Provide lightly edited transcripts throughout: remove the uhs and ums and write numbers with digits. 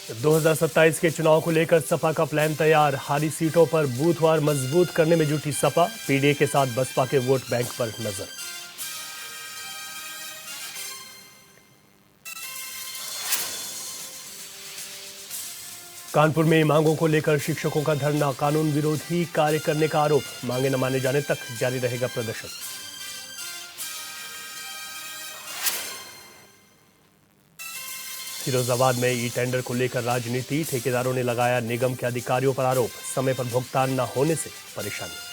2027 के चुनाव को लेकर सपा का प्लान तैयार। हारी सीटों पर बूथवार मजबूत करने में जुटी सपा। पीडीए के साथ बसपा के वोट बैंक पर नजर। कानपुर में मांगों को लेकर शिक्षकों का धरना। कानून विरोधी कार्य करने का आरोप। मांगे न माने जाने तक जारी रहेगा प्रदर्शन। फिरोजाबाद में ई टेंडर को लेकर राजनीति। ठेकेदारों ने लगाया निगम के अधिकारियों पर आरोप। समय पर भुगतान न होने से परेशानी।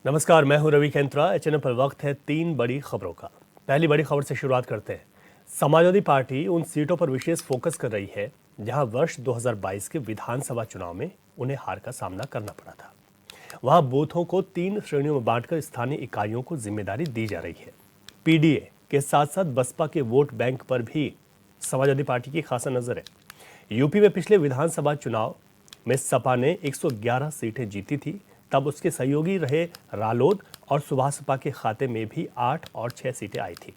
नमस्कार, मैं हूं रवि केंत्रा। एचएनएन पर वक्त है 3 बड़ी खबरों का। पहली बड़ी खबर से शुरुआत करते हैं। समाजवादी पार्टी उन सीटों पर विशेष फोकस कर रही है जहां वर्ष 2022 के विधानसभा चुनाव में उन्हें हार का सामना करना पड़ा था। वहां बूथों को 3 श्रेणियों में बांटकर स्थानीय इकाइयों को जिम्मेदारी दी जा रही है। पीडीए के साथ साथ बसपा के वोट बैंक पर भी समाजवादी पार्टी की खासा नजर है। यूपी में पिछले विधानसभा चुनाव में सपा ने 111 सीटें जीती थी। तब उसके सहयोगी रहे रालोद और सुभाषपा के खाते में भी 8 और 6 सीटें आई थी।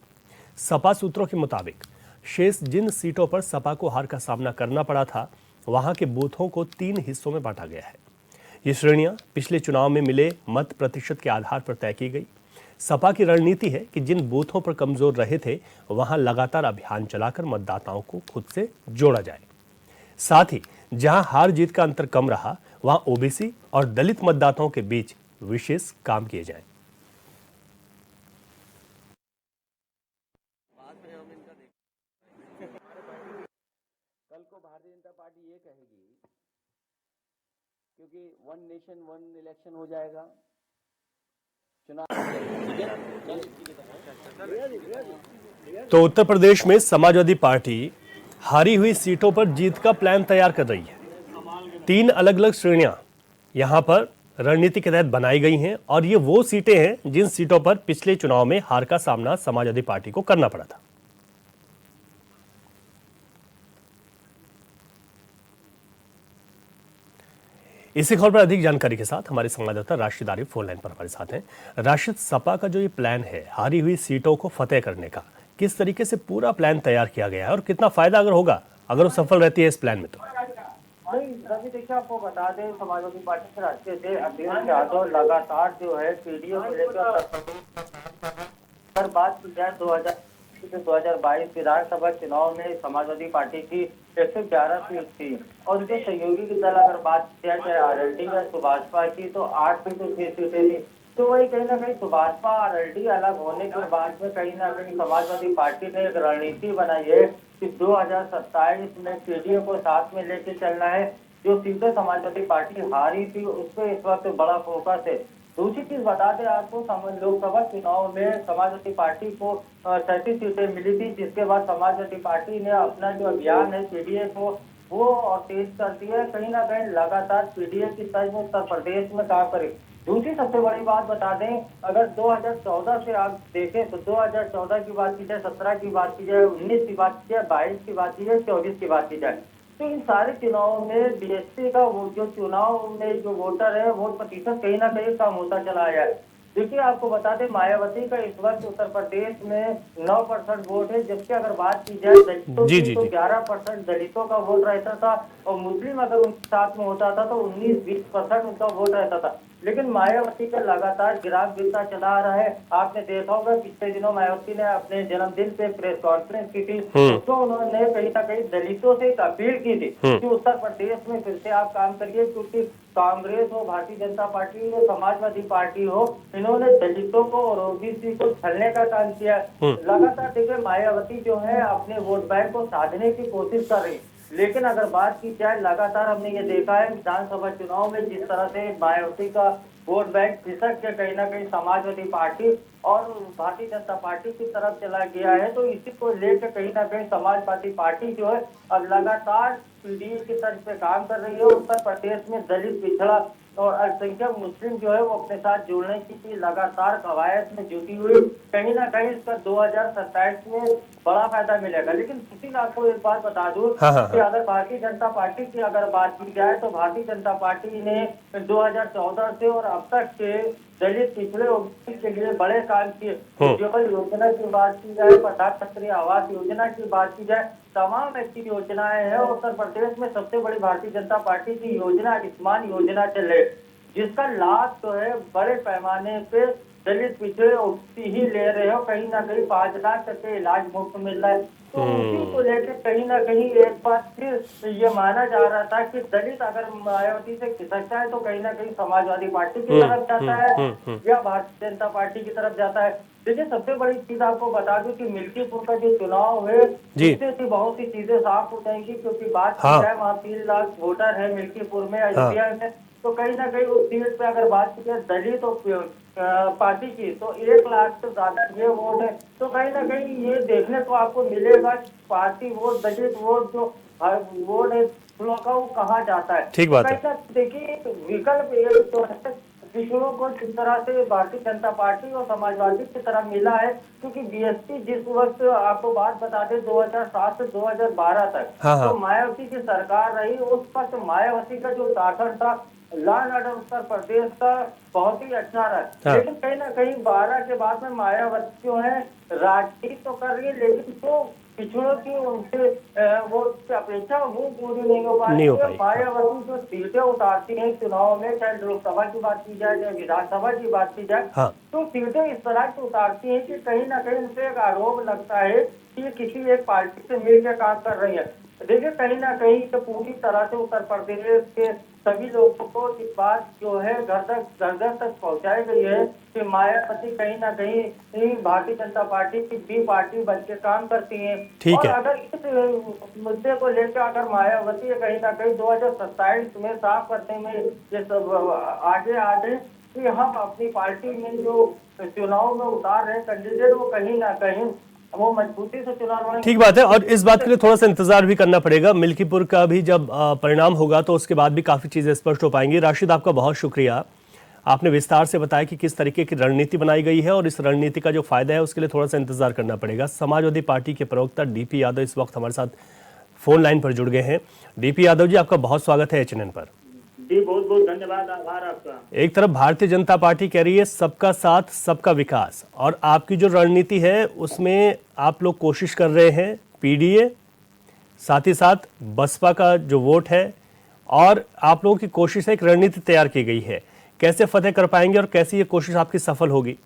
सपा सूत्रों के मुताबिक शेष जिन सीटों पर सपा को हार का सामना करना पड़ा था, वहां के बूथों को 3 हिस्सों में बांटा गया है। ये श्रेणियां पिछले चुनाव में मिले मत प्रतिशत के आधार पर तय की गई। सपा की रणनीति है कि जिन बूथों पर कमजोर रहे थे, वहां लगातार अभियान चलाकर मतदाताओं को खुद से जोड़ा जाए। साथ ही जहां हार जीत का अंतर कम रहा, वहां ओबीसी और दलित मतदाताओं के बीच विशेष काम किए जाएं। कल को भारतीय जनता पार्टी ये कहेगी, क्योंकि वन नेशन वन इलेक्शन हो जाएगा तो उत्तर प्रदेश में समाजवादी पार्टी हारी हुई सीटों पर जीत का प्लान तैयार कर रही है। 3 अलग अलग श्रेणियां यहां पर रणनीति के तहत बनाई गई हैं और ये वो सीटें हैं जिन सीटों पर पिछले चुनाव में हार का सामना समाजवादी पार्टी को करना पड़ा था। इसी खबर पर अधिक जानकारी के साथ हमारे संवाददाता राशिद आरिफ फोन लाइन पर हमारे साथ हैं। राशिद, सपा का जो ये प्लान है हारी हुई सीटों को फतेह करने का, किस तरीके से पूरा प्लान तैयार किया गया है और कितना फायदा अगर होगा, अगर वो सफल रहती है इस प्लान में तो? रवि, देखिए आपको बता दें, समाजवादी पार्टी के रास्ते से अखिलेश यादव लगातार जो है पीडीए को लेकर बात की जाए 2022 विधानसभा चुनाव में समाजवादी पार्टी की 111 सीट थी और उनके सहयोगी की दल अगर बात किया जाए आरएलडी या सुभाषपा की, तो 8 में तो 6 सीटें थी। तो वही कहीं ना कहीं सुभाषपा आरएलडी अलग होने के बाद में कहीं ना कहीं समाजवादी पार्टी ने एक रणनीति बनाई है कि 2027 में पीडीए को साथ में लेके चलना है। जो सीधे समाजवादी पार्टी हारी थी उस पर इस वक्त बड़ा फोकस है। दूसरी चीज बता दें आपको, लोकसभा चुनाव में समाजवादी पार्टी को 37 सीटें मिली थी, जिसके बाद समाजवादी पार्टी ने अपना जो अभियान है पीडीए को वो और तेज कर दिया है। कहीं ना कहीं लगातार पीडीए की तर्ज में उत्तर प्रदेश में काम करे। दूसरी सबसे बड़ी बात बता दें, अगर 2014 से आप देखें तो 2014 की बात की जाए, 17 की बात की जाए, 19 की बात की जाए, 22 की बात की जाए, 24 की बात की जाए, तो इन सारे चुनावों में बीएसपी का वो जो चुनाव में जो वोटर है वोट प्रतिशत कहीं ना कहीं कम होता चला आया है। देखिए आपको बता दें, मायावती का इस वक्त उत्तर प्रदेश में 9% वोट है, जबकि अगर बात की जाए दलितों की तो 11% दलितों का वोट रहता था और मुस्लिम अगर उनके साथ में होता था तो 19-20% उनका वोट रहता था। लेकिन मायावती का लगातार गिराव गिरता चला आ रहा है। आपने देखा होगा पिछले दिनों मायावती ने अपने जन्मदिन पे प्रेस कॉन्फ्रेंस की थी, तो उन्होंने कहीं ना कहीं दलितों से एक अपील की थी कि उत्तर प्रदेश में फिर से आप काम करिए, क्योंकि कांग्रेस हो, भारतीय जनता पार्टी हो, समाजवादी पार्टी हो, इन्होंने दलितों को और ओबीसी को छलने का काम किया। लगातार देखिए मायावती जो है अपने वोट बैंक को साधने की कोशिश कर रही, लेकिन अगर बात की जाए लगातार हमने ये देखा है विधानसभा चुनाव में जिस तरह से मायावती का वोट बैंक खिसक के कहीं ना कहीं समाजवादी पार्टी और भारतीय जनता पार्टी की तरफ चला गया है। तो इसी को लेकर कहीं ना कहीं समाजवादी पार्टी जो है अब लगातार पीडीए की तरफ से काम कर रही है। उत्तर प्रदेश में दलित पिछड़ा और अल्पसंख्यक मुस्लिम जो है वो अपने साथ जुड़ने की लगातार कवायद में जुटी हुई, कहीं ना कहीं इसका 2027 में बड़ा फायदा मिलेगा। लेकिन किसी आपको एक बात बता दूं कि अगर भारतीय जनता पार्टी की अगर बात की जाए तो भारतीय जनता पार्टी ने 2014 से और अब तक के दलित पिछड़े ओबीसी के लिए बड़े काम किए। उज्ज्वल योजना की बात की जाए, प्रधानमंत्री आवास योजना की बात की जाए, तमाम ऐसी योजनाएं हैं। उत्तर प्रदेश में सबसे बड़ी भारतीय जनता पार्टी की योजना आयुष्मान योजना चल रही, जिसका लाभ जो है बड़े पैमाने पे दलित पिछड़े ओबीसी ही ले रहे हो। कहीं ना कहीं 5 लाख तक के इलाज मुफ्त मिल रहा है। तो उसी को लेकर कहीं ना कहीं एक बार फिर ये माना जा रहा था कि दलित अगर मायावती से खिसकता है तो कहीं ना कहीं समाजवादी पार्टी की तरफ जाता है या भारतीय जनता पार्टी की तरफ जाता है। देखिए, सबसे बड़ी चीज आपको बता दूं कि मिल्कीपुर का जो चुनाव है उससे बहुत सी चीजें साफ हो जाएंगी, क्योंकि बात की जाए वहाँ 3 लाख वोटर है मिल्कीपुर में, अयोध्या में। तो कहीं ना कहीं उस सीट पे अगर बात की जाए दलित और पार्टी की तो 1 लाख से ज्यादा ये वोट है। तो कहीं ना कहीं ये देखने को आपको मिलेगा पार्टी वोट, दलित वोट जो वोट है का वो कहाँ जाता है। ठीक बात है। देखिए, विकल्प एक तो है पिछड़ों को जिस तरह से भारतीय जनता पार्टी और समाजवादी की तरह मिला है, क्योंकि बीएसपी जिस वक्त आपको बात बता दें 2007 से 2012 तक तो मायावती की सरकार रही। उस वक्त मायावती का जो शासन था law and order Uttar Pradesh का बहुत ही अच्छा रहा। लेकिन कहीं ना कहीं 12 के बाद में मायावती जो है राजनीति तो कर रही है, लेकिन तो पिछड़ों की उनसे वो अपेक्षा वो पूरी नहीं हो पा रही है। मायावती जो सीटें उतारती हैं चुनाव में, चाहे लोकसभा की बात की जाए चाहे विधानसभा की बात की जाए, तो सीटें इस तरह की उतारती हैं कि कहीं ना कहीं उनसे एक आरोप लगता है कि किसी एक पार्टी से मिलकर काम कर रही है। देखिए, कहीं ना कहीं तो पूरी तरह से उत्तर प्रदेश के सभी लोगों को इस बात जो है घर तक पहुंचाई गई है कि मायावती कहीं ना कहीं भारतीय जनता पार्टी की बी पार्टी बन के काम करती है। और अगर इस मुद्दे को लेकर अगर मायावती कहीं ना कहीं 2027 में साफ करने में ये सब आगे आ गए कि हम अपनी पार्टी में जो चुनाव में उतार रहे कैंडिडेट वो कहीं ना कहीं वो मजबूती से चुनाव। ठीक बात है, और इस बात के लिए थोड़ा सा इंतजार भी करना पड़ेगा। मिल्कीपुर का भी जब परिणाम होगा तो उसके बाद भी काफी चीजें स्पष्ट हो पाएंगी। राशिद, आपका बहुत शुक्रिया, आपने विस्तार से बताया कि किस तरीके की रणनीति बनाई गई है और इस रणनीति का जो फायदा है उसके लिए थोड़ा सा इंतजार करना पड़ेगा। समाजवादी पार्टी के प्रवक्ता डीपी यादव इस वक्त हमारे साथ फोन लाइन पर जुड़ गए हैं। डीपी यादव जी, आपका बहुत स्वागत है HNN पर। जी, बहुत बहुत धन्यवाद, आभार आपका। एक तरफ भारतीय जनता पार्टी कह रही है सबका साथ सबका विकास, और आपकी जो रणनीति है उसमें आप लोग कोशिश कर रहे हैं पीडीए, साथ ही साथ बसपा का जो वोट है, और आप लोगों की कोशिश है, एक रणनीति तैयार की गई है। कैसे फतेह कर पाएंगे और कैसे ये कोशिश आपकी सफल होगी?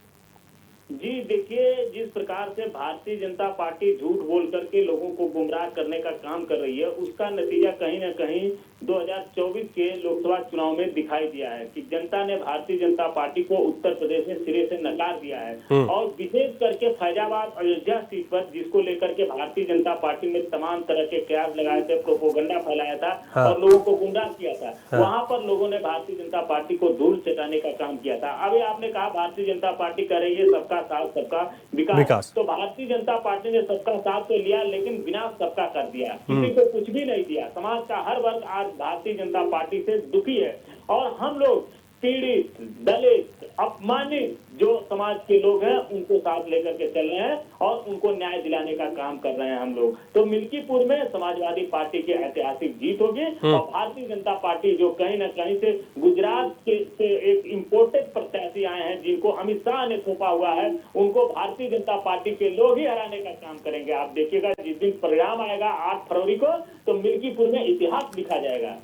जी देखिए, जिस प्रकार से भारतीय जनता पार्टी झूठ बोल करके लोगों को गुमराह करने का काम कर रही है, उसका नतीजा कहीं ना कहीं 2024 के लोकसभा चुनाव में दिखाई दिया है कि जनता ने भारतीय जनता पार्टी को उत्तर प्रदेश में सिरे से नकार दिया है। और विशेष करके फैजाबाद अयोध्या सीट पर, जिसको लेकर के भारतीय जनता पार्टी ने तमाम तरह के कयास लगाए थे, प्रोपोगंडा फैलाया था और लोगों को गुमराह किया था, वहां पर लोगों ने भारतीय जनता पार्टी को धूल चटाने का काम किया था। अभी आपने कहा भारतीय जनता पार्टी कर रही है सबका साथ सबका विकास, तो भारतीय जनता पार्टी ने सबका साथ तो लिया लेकिन विनाश सबका कर दिया, किसी को कुछ भी नहीं दिया। समाज का हर वर्ग आज भारतीय जनता पार्टी से दुखी है, और हम लोग पीड़ित, दलित, अपमानित जो समाज के लोग हैं उनको साथ लेकर के चल रहे हैं और उनको न्याय दिलाने का काम कर रहे हैं हम लोग। तो मिल्कीपुर में समाजवादी पार्टी की ऐतिहासिक जीत होगी, और भारतीय जनता पार्टी जो कहीं ना कहीं से गुजरात से एक इम्पोर्टेड प्रत्याशी आए हैं जिनको अमित शाह ने थोपा हुआ है, उनको भारतीय जनता पार्टी के लोग ही हराने का काम करेंगे। आप देखिएगा जिस दिन परिणाम आएगा 8 फरवरी को, तो मिल्कीपुर में इतिहास लिखा जाएगा।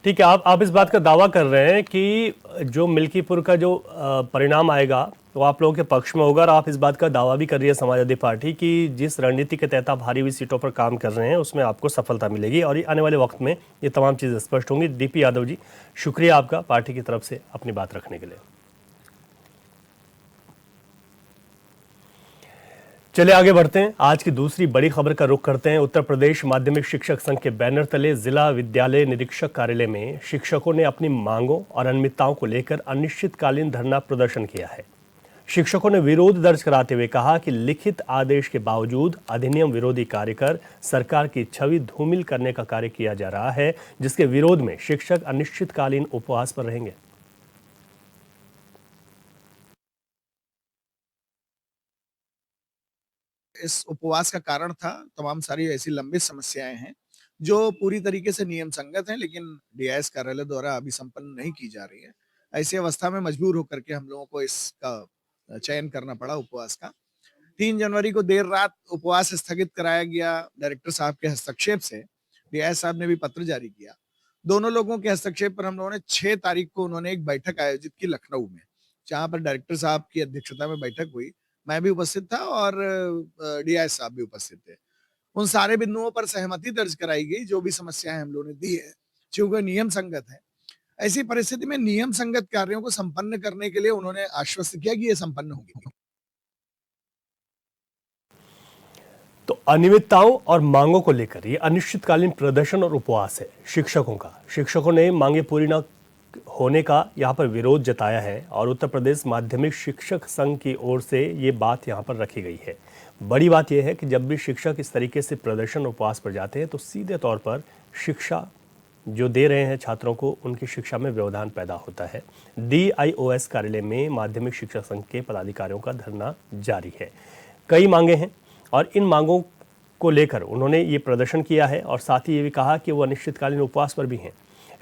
ठीक है, आप इस बात का दावा कर रहे हैं कि जो मिल्कीपुर का जो परिणाम आएगा वो आप लोगों के पक्ष में होगा, और आप इस बात का दावा भी कर रही है समाजवादी पार्टी की जिस रणनीति के तहत आप हारी हुई सीटों पर काम कर रहे हैं उसमें आपको सफलता मिलेगी, और आने वाले वक्त में ये तमाम चीज़ें स्पष्ट होंगी। डीपी यादव जी, शुक्रिया आपका पार्टी की तरफ से अपनी बात रखने के लिए। चलिए आगे बढ़ते हैं, आज की दूसरी बड़ी खबर का रुख करते हैं। उत्तर प्रदेश माध्यमिक शिक्षक संघ के बैनर तले जिला विद्यालय निरीक्षक कार्यालय में शिक्षकों ने अपनी मांगों और अनियमितताओं को लेकर अनिश्चितकालीन धरना प्रदर्शन किया है। शिक्षकों ने विरोध दर्ज कराते हुए कहा कि लिखित आदेश के बावजूद अधिनियम विरोधी कार्य कर सरकार की छवि धूमिल करने का कार्य किया जा रहा है, जिसके विरोध में शिक्षक अनिश्चितकालीन उपवास पर रहेंगे। इस उपवास का कारण था तमाम सारी ऐसी लंबित समस्याएं हैं जो पूरी तरीके से नियम संगत हैं, लेकिन डीआईएस कार्यालय द्वारा अभी संपन्न नहीं की जा रही है। ऐसी अवस्था में मजबूर होकर के हम लोगों को इसका चयन करना पड़ा उपवास का। 3 जनवरी को देर रात उपवास स्थगित कराया गया डायरेक्टर साहब के हस्तक्षेप से। डीआईएस साहब ने भी पत्र जारी किया। दोनों लोगों के हस्तक्षेप पर हम लोगों ने 6 तारीख को उन्होंने एक बैठक आयोजित की लखनऊ में, जहां पर डायरेक्टर साहब की अध्यक्षता में बैठक हुई। मैं भी उपस्थित था और डीआईएस साहब भी उपस्थित थे। उन सारे बिंदुओं पर सहमति दर्ज कराई गई, जो भी समस्याएं हम लोगों ने दी है, चूंकि नियम संगत है। ऐसी परिस्थिति में नियम संगत कार्यों को संपन्न करने के लिए उन्होंने आश्वस्त किया कि ये संपन्न होगी। तो अनियमितताओं और मांगों को लेकर ये अनिश्चितकालीन प्रदर्शन और उपवास है शिक्षकों का। शिक्षकों ने मांगे पूरी न होने का यहाँ पर विरोध जताया है और उत्तर प्रदेश माध्यमिक शिक्षक संघ की ओर से ये बात यहाँ पर रखी गई है। बड़ी बात यह है कि जब भी शिक्षक इस तरीके से प्रदर्शन उपवास पर जाते हैं तो सीधे तौर पर शिक्षा जो दे रहे हैं छात्रों को, उनकी शिक्षा में व्यवधान पैदा होता है। DIOS कार्यालय में माध्यमिक शिक्षक संघ के पदाधिकारियों का धरना जारी है। कई मांगे हैं और इन मांगों को लेकर उन्होंने ये प्रदर्शन किया है और साथ ही ये भी कहा कि वो अनिश्चितकालीन उपवास पर भी हैं।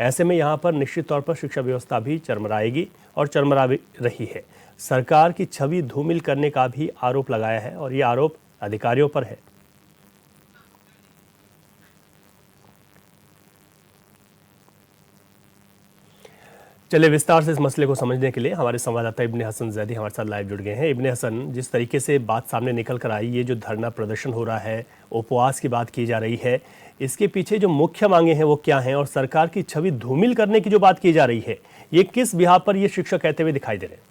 ऐसे में यहाँ पर निश्चित तौर पर शिक्षा व्यवस्था भी चरमराएगी और चरमरा रही है। सरकार की छवि धूमिल करने का भी आरोप लगाया है और ये आरोप अधिकारियों पर है। चलिए विस्तार से इस मसले को समझने के लिए हमारे संवाददाता इब्ने हसन जैदी हमारे साथ लाइव जुड़ गए हैं। इब्ने हसन, जिस तरीके से बात सामने निकल कर आई, ये जो धरना प्रदर्शन हो रहा है, उपवास की बात की जा रही है, इसके पीछे जो मुख्य मांगे हैं वो क्या हैं और सरकार की छवि धूमिल करने की जो बात की जा रही है, ये किस बिहार पर ये शिक्षक कहते हुए दिखाई दे रहे हैं?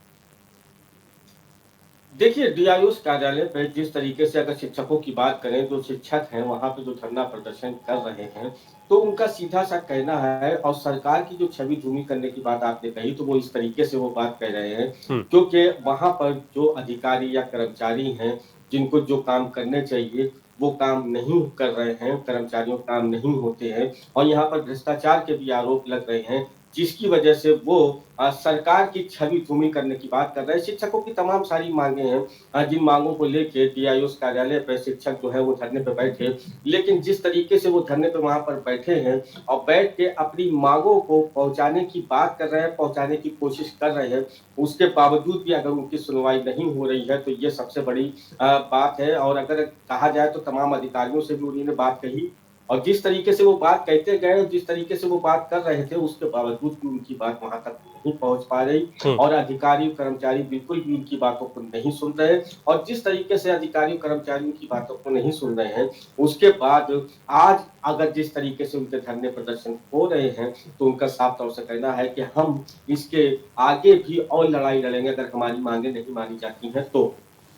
देखिए, डीआईओस कार्यालय पे जिस तरीके से अगर शिक्षकों की बात करें, जो शिक्षक हैं वहां पे जो धरना प्रदर्शन कर रहे हैं, तो उनका सीधा सा कहना है, और सरकार की जो छवि धूमिल करने की बात आपने कही, तो वो इस तरीके से वो बात कह रहे हैं क्योंकि वहां पर जो अधिकारी या कर्मचारी हैं जिनको जो काम करने चाहिए वो काम नहीं कर रहे हैं, कर्मचारियों काम नहीं होते हैं और यहाँ पर भ्रष्टाचार के भी आरोप लग रहे हैं, जिसकी वजह से वो सरकार की छवि धूमिल करने की बात कर रहे हैं। शिक्षकों की तमाम सारी मांगे हैं, जिन मांगों को लेके डीआईओस कार्यालय पर शिक्षक जो है वो धरने पे बैठे, लेकिन जिस तरीके से वो धरने पे वहां पर बैठे हैं और बैठ के अपनी मांगों को पहुंचाने की बात कर रहे हैं, पहुंचाने की कोशिश कर रहे हैं, उसके बावजूद भी अगर उनकी सुनवाई नहीं हो रही है तो ये सबसे बड़ी बात है। और अगर कहा जाए तो तमाम अधिकारियों से भी उन्होंने बात कही और जिस तरीके से वो बात कहते गए और जिस तरीके से वो बात कर रहे थे, उसके बावजूद भी उनकी बात वहां तक नहीं पहुंच पा रही और अधिकारी कर्मचारी बिल्कुल भी उनकी बातों को नहीं सुन रहे। और जिस तरीके से अधिकारी कर्मचारी उनकी बातों को नहीं सुन रहे हैं, उसके बाद आज अगर जिस तरीके से उनके धरने प्रदर्शन हो रहे हैं, तो उनका साफ तौर से कहना है कि हम इसके आगे भी और लड़ाई लड़ेंगे अगर हमारी मांगे नहीं मानी जाती हैं तो।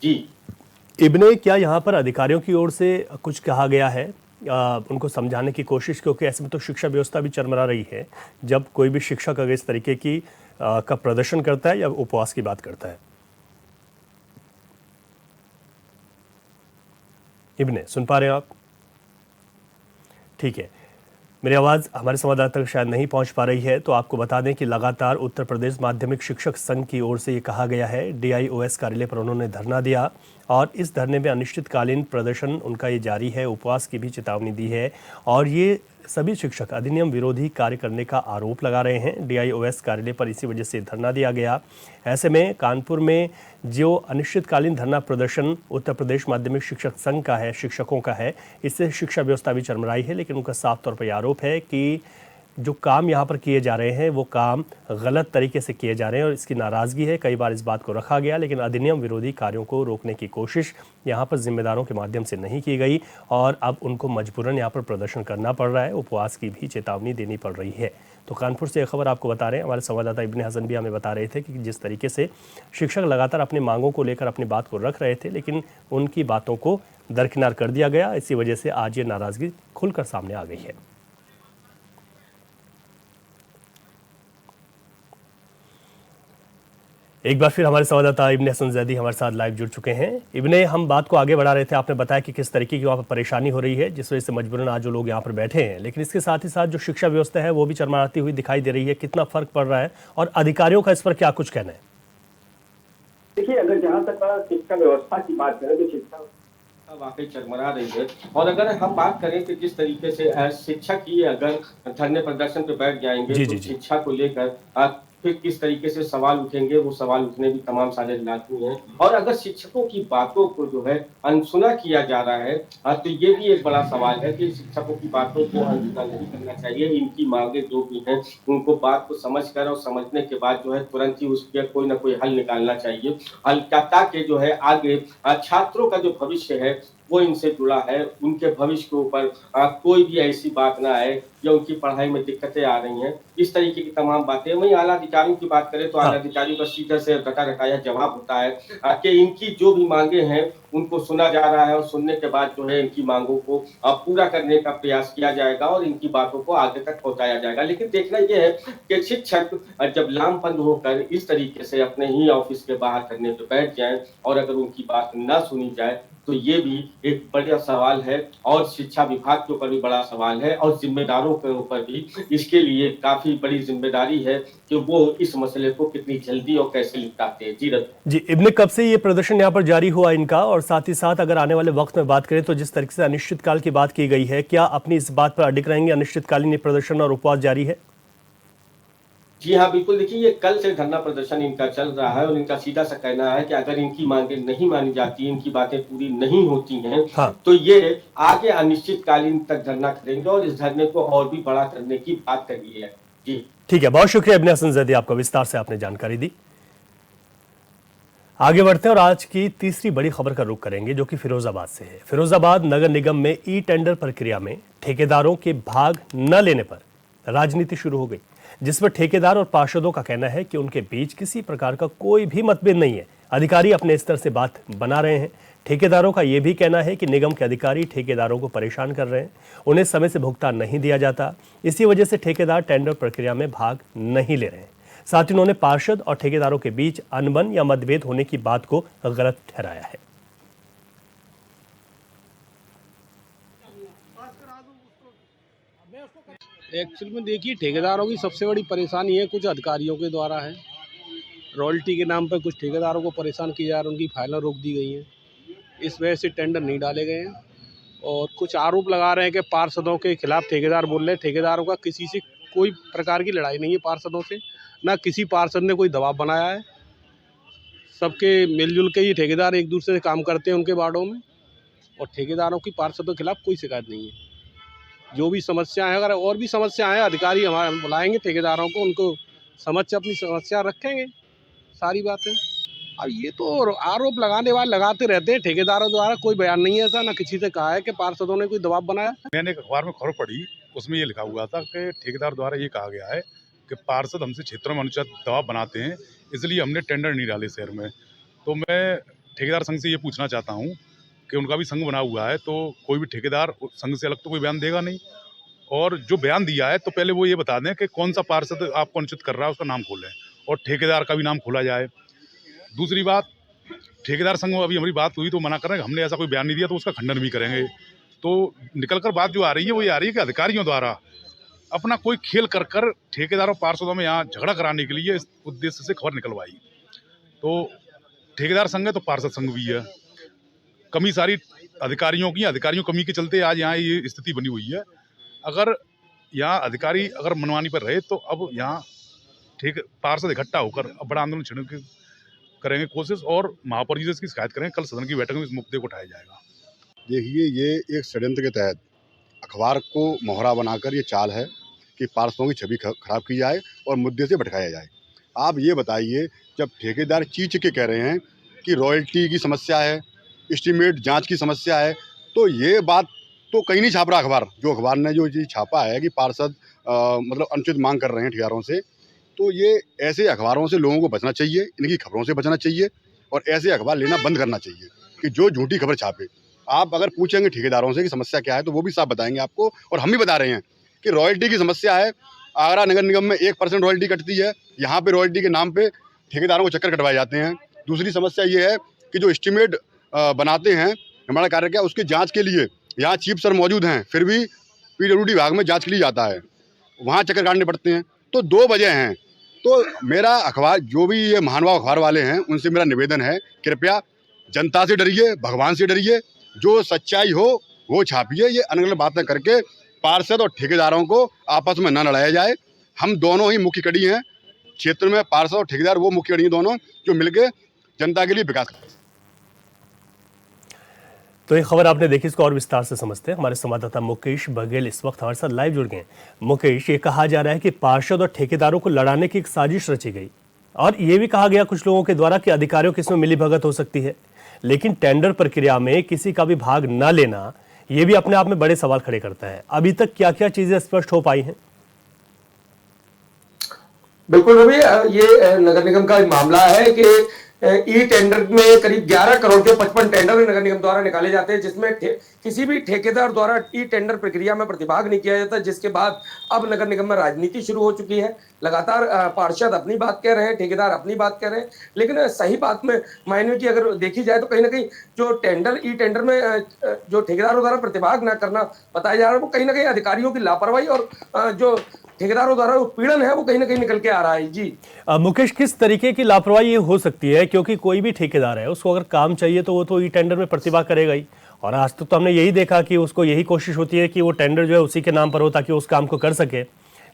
जी इब्ने, क्या यहाँ पर अधिकारियों की ओर से कुछ कहा गया है उनको समझाने की कोशिश, क्योंकि ऐसे में तो शिक्षा व्यवस्था भी चरमरा रही है जब कोई भी शिक्षक अगर इस तरीके की का प्रदर्शन करता है या उपवास की बात करता है? इब्ने, सुन पा रहे हैं आप? ठीक है, मेरी आवाज़ हमारे संवाददाता तक शायद नहीं पहुंच पा रही है, तो आपको बता दें कि लगातार उत्तर प्रदेश माध्यमिक शिक्षक संघ की ओर से ये कहा गया है, DIOS कार्यालय पर उन्होंने धरना दिया और इस धरने में अनिश्चितकालीन प्रदर्शन उनका ये जारी है, उपवास की भी चेतावनी दी है और ये सभी शिक्षक अधिनियम विरोधी कार्य करने का आरोप लगा रहे हैं DIOS कार्यालय पर, इसी वजह से धरना दिया गया। ऐसे में कानपुर में जो अनिश्चितकालीन धरना प्रदर्शन उत्तर प्रदेश माध्यमिक शिक्षक संघ का है, शिक्षकों का है, इससे शिक्षा व्यवस्था भी चरमराई है, लेकिन उनका साफ तौर पर आरोप है कि जो काम यहाँ पर किए जा रहे हैं वो काम गलत तरीके से किए जा रहे हैं और इसकी नाराज़गी है। कई बार इस बात को रखा गया, लेकिन अधिनियम विरोधी कार्यों को रोकने की कोशिश यहाँ पर जिम्मेदारों के माध्यम से नहीं की गई और अब उनको मजबूरन यहाँ पर प्रदर्शन करना पड़ रहा है, उपवास की भी चेतावनी देनी पड़ रही है। तो कानपुर से एक खबर आपको बता रहे हैं, हमारे संवाददाता इब्ने हसन भी हमें बता रहे थे कि जिस तरीके से शिक्षक लगातार अपनी मांगों को लेकर अपनी बात को रख रहे थे, लेकिन उनकी बातों को दरकिनार कर दिया गया। इसी वजह से आज ये नाराज़गी खुलकर सामने आ गई है। एक बार फिर हमारे संवाददाता इब्ने हसन जैदी हमारे साथ लाइव जुड़ चुके हैं। इब्ने, हम बात को आगे बढ़ा रहे थे, आपने बताया कि किस तरीके की वहाँ पर परेशानी हो रही है जिस वजह से मजबूरन आज जो लोग यहाँ पर बैठे हैं, लेकिन इसके साथ ही साथ जो शिक्षा व्यवस्था है वो भी चरमराती हुई दिखाई दे रही है। कितना फर्क पड़ रहा है और अधिकारियों का इस पर क्या कुछ कहना है? देखिए, अगर जहाँ तक शिक्षा व्यवस्था की बात करें तो शिक्षा वाकई चरमरा रही है। और अगर हम बात करें कि जिस तरीके से शिक्षक ही अगर धरने प्रदर्शन पे बैठ जाएंगे जी तो जी जी। शिक्षा को लेकर फिर किस तरीके से सवाल उठेंगे, वो सवाल उठने भी तमाम सारे लाजमी हैं। और अगर शिक्षकों की बातों को जो है अनसुना किया जा रहा है, तो ये भी एक बड़ा सवाल है कि शिक्षकों की बातों को अनसुना नहीं करना चाहिए। इनकी मांगे जो भी हैं उनको बात को समझकर और समझने के बाद जो है तुरंत ही उस पर कोई ना कोई हल निकालना चाहिए। हल ताकि जो है आगे छात्रों का जो भविष्य है वो इनसे जुड़ा है, उनके भविष्य के ऊपर कोई भी ऐसी बात ना आए या उनकी पढ़ाई में दिक्कतें आ रही हैं, इस तरीके की तमाम बातें। वहीं आला अधिकारियों की बात करें तो आला हाँ। अधिकारियों का सीधे से रटा-रटाया जवाब होता है कि इनकी जो भी मांगे हैं उनको सुना जा रहा है और सुनने के बाद जो है इनकी मांगों को पूरा करने का प्रयास किया जाएगा और इनकी बातों को आगे तक पहुंचाया जाएगा। लेकिन देखना यह है कि शिक्षक जब लामबंद होकर इस तरीके से अपने ही ऑफिस के बाहर करने पे बैठ जाएं और अगर उनकी बात ना सुनी जाए तो ये भी एक बड़ा सवाल है और शिक्षा विभाग के ऊपर भी बड़ा सवाल है और जिम्मेदारों के ऊपर भी इसके लिए काफी बड़ी जिम्मेदारी है कि वो इस मसले को कितनी जल्दी और कैसे निपटाते हैं। जी रतन जी, इब्ने कब से ये प्रदर्शन यहाँ पर जारी हुआ इनका, और साथ ही साथ अगर आने वाले वक्त में बात करें तो जिस तरीके से अनिश्चितकाल की बात की गई है, क्या अपनी इस बात पर अडिग रहेंगे, अनिश्चितकालीन ये प्रदर्शन और उपवास जारी है? जी हाँ, बिल्कुल। देखिए, ये कल से धरना प्रदर्शन इनका चल रहा है और इनका सीधा सा कहना है कि अगर इनकी मांगें नहीं मानी जाती, इनकी बातें पूरी नहीं होती हैं, हाँ। तो ये आगे अनिश्चितकालीन तक धरना करेंगे और इस धरने को और भी बड़ा करने की बात करी है। जी। ठीक है, बहुत शुक्रिया इब्ने हसन जैदी, आपका विस्तार से आपने जानकारी दी। आगे बढ़ते हैं और आज की तीसरी बड़ी खबर का रुख करेंगे जो कि फिरोजाबाद से है। फिरोजाबाद नगर निगम में ई टेंडर प्रक्रिया में ठेकेदारों के भाग न लेने पर राजनीति शुरू हो गई, जिस पर ठेकेदार और पार्षदों का कहना है कि उनके बीच किसी प्रकार का कोई भी मतभेद नहीं है, अधिकारी अपने स्तर से बात बना रहे हैं। ठेकेदारों का यह भी कहना है कि निगम के अधिकारी ठेकेदारों को परेशान कर रहे हैं, उन्हें समय से भुगतान नहीं दिया जाता, इसी वजह से ठेकेदार टेंडर प्रक्रिया में भाग नहीं ले रहे हैं। साथ ही उन्होंने पार्षद और ठेकेदारों के बीच अनबन या मतभेद होने की बात को गलत ठहराया है। एक्चुअल में देखिए, ठेकेदारों की सबसे बड़ी परेशानी है कुछ अधिकारियों के द्वारा है। रॉयल्टी के नाम पर कुछ ठेकेदारों को परेशान किया जा रहा है, उनकी फाइलें रोक दी गई हैं, इस वजह से टेंडर नहीं डाले गए हैं। और कुछ आरोप लगा रहे हैं कि पार्षदों के खिलाफ ठेकेदार बोल रहे हैं। ठेकेदारों का किसी से कोई प्रकार की लड़ाई नहीं है, पार्षदों से ना किसी पार्षद ने कोई दबाव बनाया है। सबके मिलजुल के ही ठेकेदार एक दूसरे से काम करते हैं उनके वार्डों में, और ठेकेदारों की पार्षदों के खिलाफ कोई शिकायत नहीं है। जो भी समस्या है, अगर और भी समस्या है, अधिकारी हमारे हम बुलाएंगे ठेकेदारों को, उनको समझ से अपनी समस्या रखेंगे, सारी बातें। अब ये तो आरोप लगाने वाले लगाते रहते हैं, ठेकेदारों द्वारा कोई बयान नहीं है ऐसा, ना किसी से कहा है कि पार्षदों ने कोई दबाव बनाया। मैंने एक अखबार में खबर पढ़ी, उसमें ये लिखा हुआ था कि ठेकेदार द्वारा ये कहा गया है कि पार्षद हमसे क्षेत्रों में अनुचित दबाव बनाते हैं, इसलिए हमने टेंडर नहीं डाले शहर में। तो मैं ठेकेदार संघ से ये पूछना चाहता हूँ कि उनका भी संघ बना हुआ है, तो कोई भी ठेकेदार संघ से अलग तो कोई बयान देगा नहीं, और जो बयान दिया है तो पहले वो ये बता दें कि कौन सा पार्षद आपको अनुचित कर रहा है, उसका नाम खोलें और ठेकेदार का भी नाम खोला जाए। दूसरी बात, ठेकेदार संघ अभी हमारी बात हुई तो मना कर रहे हैं, हमने ऐसा कोई बयान नहीं दिया, तो उसका खंडन भी करेंगे। तो निकल कर बात जो आ रही है वो ये आ रही है कि अधिकारियों द्वारा अपना कोई खेल कर कर ठेकेदारों पार्षदों में यहाँ झगड़ा कराने के लिए इस उद्देश्य से खबर निकलवाई। तो ठेकेदार संघ है तो पार्षद संघ भी है। कमी सारी अधिकारियों की, अधिकारियों कमी के चलते आज यहाँ ये स्थिति बनी हुई है। अगर यहाँ अधिकारी अगर मनमानी पर रहे तो अब यहाँ ठीक पार्षद इकट्ठा होकर अब बड़ा आंदोलन छेड़ने की करेंगे कोशिश, और महापौर जी से इसकी शिकायत करेंगे। कल सदन की बैठक में इस मुद्दे को उठाया जाएगा। देखिए, ये एक षड्यंत्र के तहत अखबार को मोहरा बनाकर ये चाल है कि पार्षदों की छवि खराब की जाए और मुद्दे से भटकाया जाए। आप ये बताइए, जब ठेकेदार चीच के कह रहे हैं कि रॉयल्टी की समस्या है, एस्टीमेट जांच की समस्या है, तो ये बात तो कहीं नहीं छाप रहा अखबार। जो अखबार ने जो चीज़ छापा है कि पार्षद मतलब अनुचित मांग कर रहे हैं ठेकेदारों से, तो ये ऐसे अखबारों से लोगों को बचना चाहिए, इनकी खबरों से बचना चाहिए और ऐसे अखबार लेना बंद करना चाहिए कि जो झूठी खबर छापे। आप अगर पूछेंगे ठेकेदारों से कि समस्या क्या है तो वो भी साफ बताएंगे आपको, और हम भी बता रहे हैं कि रॉयल्टी की समस्या है। आगरा नगर निगम में 1% रॉयल्टी कटती है, यहाँ पे रॉयल्टी के नाम पे ठेकेदारों को चक्कर कटवाए जाते हैं। दूसरी समस्या ये है कि जो एस्टीमेट बनाते हैं हमारा कार्य क्या, उसकी जाँच के लिए यहाँ चीफ सर मौजूद हैं, फिर भी PWD विभाग में जाँच के लिए जाता है, वहाँ चक्कर काटने पड़ते हैं। तो 2 वजह हैं। तो मेरा अखबार, जो भी ये महानुभाव अखबार वाले हैं, उनसे मेरा निवेदन है, कृपया जनता से डरिए, भगवान से डरिए जो सच्चाई हो वो छापिए, ये अलग अलग बातें करके पार्षद और ठेकेदारों को आपस में न लड़ाया जाए। हम दोनों ही मुख्य कड़ी हैं क्षेत्र में, पार्षद और ठेकेदार वो मुख्य कड़ी हैं दोनों, जो मिलकर जनता के लिए विकास करते हैं। तो ये खबर आपने देखी, इसको और विस्तार से समझते हैं। हमारे संवाददाता मुकेश बघेल इस वक्त हमारे साथ लाइव जुड़ गए हैं। मुकेश, ये कहा जा रहा है कि पार्षद और ठेकेदारों को लड़ाने की एक साजिश रची गई और ये भी कहा गया कुछ लोगों के द्वारा कि अधिकारियों की इसमें मिलीभगत हो सकती है, लेकिन टेंडर प्रक्रिया में किसी का भी भाग न लेना ये भी अपने आप में बड़े सवाल खड़े करता है। अभी तक क्या क्या चीजें स्पष्ट हो पाई हैं? बिल्कुल रवि, ये नगर निगम का मामला है कि ई टेंडर में करीब 11 करोड़ के 55 टेंडर नगर निगम द्वारा निकाले जाते हैं, जिसमें किसी भी ठेकेदार द्वारा ई टेंडर प्रक्रिया में प्रतिभाग नहीं किया जाता, जिसके बाद अब नगर निगम में राजनीति शुरू हो चुकी है। लगातार पार्षद अपनी बात कह रहे हैं, ठेकेदार अपनी बात कह रहे हैं, लेकिन सही बात में मायने की अगर देखी जाए तो कहीं ना कहीं जो ई टेंडर में जो ठेकेदारों द्वारा प्रतिभाग न करना बताया जा रहा है, वो कहीं ना कहीं अधिकारियों की लापरवाही और जो ठेकेदारों द्वारा उत्पीड़न है वो कहीं ना कहीं निकल के आ रहा है। जी मुकेश, किस तरीके की लापरवाही ये हो सकती है? क्योंकि कोई भी ठेकेदार है, उसको अगर काम चाहिए तो वो तो ई टेंडर में प्रतिभाग करेगा ही, और आज तक तो हमने यही देखा कि उसको यही कोशिश होती है कि वो टेंडर जो है उसी के नाम पर हो ताकि उस काम को कर सके।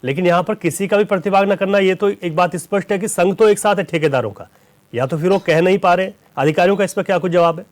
लेकिन यहाँ पर किसी का भी प्रतिभाग न करना, ये तो एक बात स्पष्ट है कि संघ तो एक साथ है ठेकेदारों का, या तो फिर वो कह नहीं पा रहे। अधिकारियों का इस पर क्या कुछ जवाब है?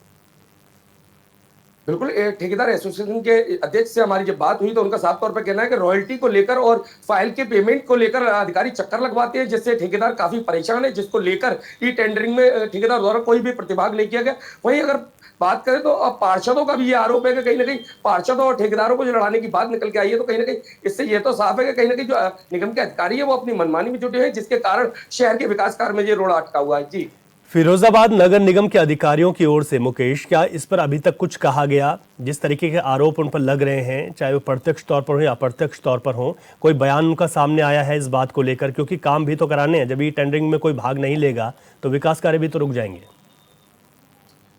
बिल्कुल, ठेकेदार एसोसिएशन के अध्यक्ष से हमारी जब बात हुई तो उनका साफ तौर पर कहना है कि रॉयल्टी को लेकर और फाइल के पेमेंट को लेकर अधिकारी चक्कर लगवाते हैं, जिससे ठेकेदार काफी परेशान है, जिसको लेकर ई टेंडरिंग में ठेकेदार द्वारा कोई भी प्रतिभाग नहीं किया गया। वहीं अगर बात करें तो अब पार्षदों का भी ये आरोप है कि कहीं ना कहीं पार्षदों और ठेकेदारों को जो लड़ाने की बात निकल के आई है, तो कहीं ना कहीं इससे ये तो साफ है कि कहीं ना कहीं जो निगम के अधिकारी है वो अपनी मनमानी में जुटे हैं, जिसके कारण शहर के विकास कार्य में ये रोड़ा अटका हुआ है। जी फिरोजाबाद नगर निगम के अधिकारियों की ओर से मुकेश, क्या इस पर अभी तक कुछ कहा गया? जिस तरीके के आरोप उन पर लग रहे हैं, चाहे वो प्रत्यक्ष तौर पर हो या अप्रत्यक्ष तौर पर हो, कोई बयान उनका सामने आया है इस बात को लेकर? क्योंकि काम भी तो कराने हैं, जब ये टेंडरिंग में कोई भाग नहीं लेगा तो विकास कार्य भी तो रुक जाएंगे।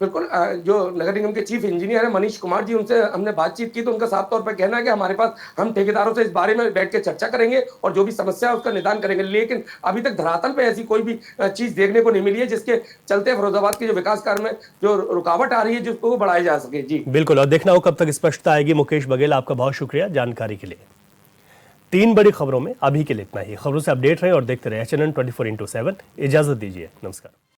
बिल्कुल, जो नगर निगम के चीफ इंजीनियर है मनीष कुमार जी, उनसे हमने बातचीत की तो उनका साफ तौर पर कहना है कि हमारे पास हम ठेकेदारों से इस बारे में बैठ के चर्चा करेंगे और जो भी समस्या है उसका निदान करेंगे, लेकिन अभी तक धरातल पे ऐसी कोई भी चीज देखने को नहीं मिली है जिसके चलते फिरोजाबाद के जो विकास कार्य में जो रुकावट आ रही है जिसको बढ़ाया जा सके। जी बिल्कुल, और देखना हो कब तक स्पष्टता आएगी। मुकेश बघेल, आपका बहुत शुक्रिया जानकारी के लिए। 3 बड़ी खबरों में अभी के लिए इतना ही। खबरों से अपडेट रहे और देखते रहे HNN 24/7। इजाजत दीजिए, नमस्कार।